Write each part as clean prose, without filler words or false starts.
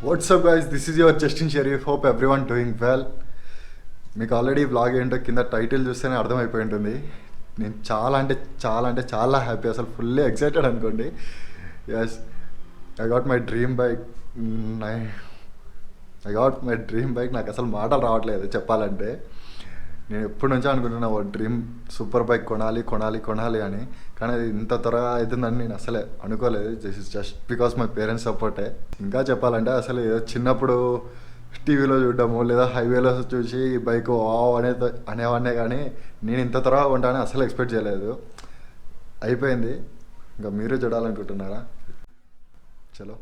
What's up guys, this is your Justinshareef. Hope everyone doing well. మీకు already vlog ఏంటో కింద title చూస్తేనే అర్థమైపోయి ఉంటుంది. నేను చాలా హ్యాపీ, అసలు ఫుల్లీ ఎక్సైటెడ్ అనుకోండి. Yes, I got my dream bike. నాకు అసలు మాటలు రావట్లేదు చెప్పాలంటే. నేను ఎప్పటి నుంచో అనుకుంటున్నా ఓ డ్రీమ్ సూపర్ బైక్ కొనాలి అని. కానీ అది ఇంత త్వరగా అవుతుందని నేను అసలే అనుకోలేదు. This is just because my parents సపోర్టే. ఇంకా చెప్పాలంటే అసలు ఏదో చిన్నప్పుడు టీవీలో చూడడము లేదా హైవేలో చూసి ఈ బైక్ అనేవాడినే, కానీ నేను ఇంత త్వరగా కొంటానని అసలు ఎక్స్పెక్ట్ చేయలేదు. అయిపోయింది. ఇంకా మీరు చూడాలనుకుంటున్నారా? చలో.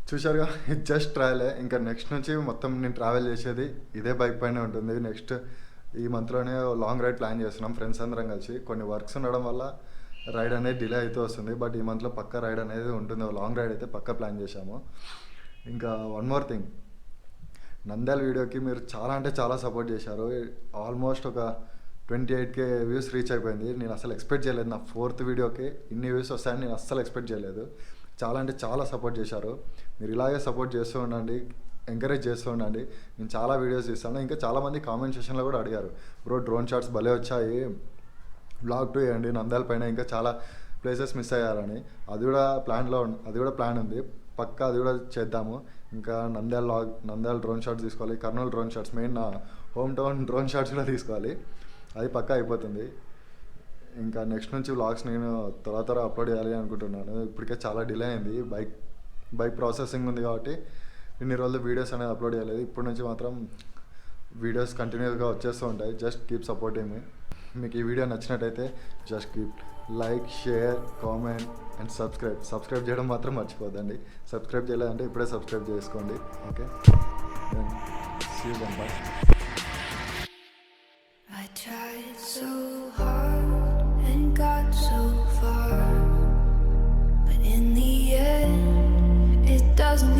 చూశారుగా, ఇది జస్ట్ ట్రావెలే. ఇంకా నెక్స్ట్ నుంచి మొత్తం నేను ట్రావెల్ చేసేది ఇదే బైక్ పైనే ఉంటుంది. నెక్స్ట్ ఈ మంత్లోనే లాంగ్ రైడ్ ప్లాన్ చేస్తున్నాం ఫ్రెండ్స్ అందరం కలిసి. కొన్ని వర్క్స్ ఉండడం వల్ల రైడ్ అనేది డిలే అవుతూ వస్తుంది. బట్ ఈ మంత్లో పక్క రైడ్ అనేది ఉంటుంది. లాంగ్ రైడ్ అయితే పక్క ప్లాన్ చేశాము. ఇంకా వన్ మోర్ థింగ్, నంద్యాల వీడియోకి మీరు చాలా సపోర్ట్ చేశారు. ఆల్మోస్ట్ ఒక 28K వ్యూస్ రీచ్ అయిపోయింది. నేను అసలు ఎక్స్పెక్ట్ చేయలేదు. నా 4th వీడియోకి ఇన్ని వ్యూస్ వస్తాయని నేను అస్సలు ఎక్స్పెక్ట్ చేయలేదు. చాలా సపోర్ట్ చేశారు. మీరు ఇలాగే సపోర్ట్ చేస్తూ ఉండండి, ఎంకరేజ్ చేస్తూ ఉండండి. నేను చాలా వీడియోస్ తీస్తాను. ఇంకా చాలామంది కామెంట్ సెక్షన్లో కూడా అడిగారు, బ్రో డ్రోన్ షాట్స్ భలే వచ్చాయి, వ్లాగ్ 2 వేయండి నంద్యాల పైన, ఇంకా చాలా ప్లేసెస్ మిస్ అయ్యారని. అది కూడా ప్లాన్ ఉంది. పక్కా అది కూడా చేద్దాము. ఇంకా నంద్యాల డ్రోన్ షాట్స్ తీసుకోవాలి, కర్నూలు డ్రోన్ షాట్స్, మెయిన్ నా హోమ్ టౌన్ డ్రోన్ షాట్స్ కూడా తీసుకోవాలి. అది పక్కా అయిపోతుంది. ఇంకా నెక్స్ట్ నుంచి వ్లాగ్స్ నేను త్వర అప్లోడ్ చేయాలి అనుకుంటున్నాను. ఇప్పటికే చాలా డిలే అయింది. బైక్ ప్రాసెసింగ్ ఉంది కాబట్టి ఇన్ని రోజులు వీడియోస్ అనేది అప్లోడ్ చేయలేదు. ఇప్పటి నుంచి మాత్రం వీడియోస్ కంటిన్యూస్గా వచ్చేస్తూ ఉంటాయి. Just keep supporting me. మీకు ఈ వీడియో నచ్చినట్టయితే just keep like, share, comment and subscribe చేయడం మాత్రం మర్చిపోద్దండి. సబ్స్క్రైబ్ చేయలేదంటే ఇప్పుడే సబ్స్క్రైబ్ చేసుకోండి. Okay, see you then, bye. I tried so hard and got so far, but in the end it doesn't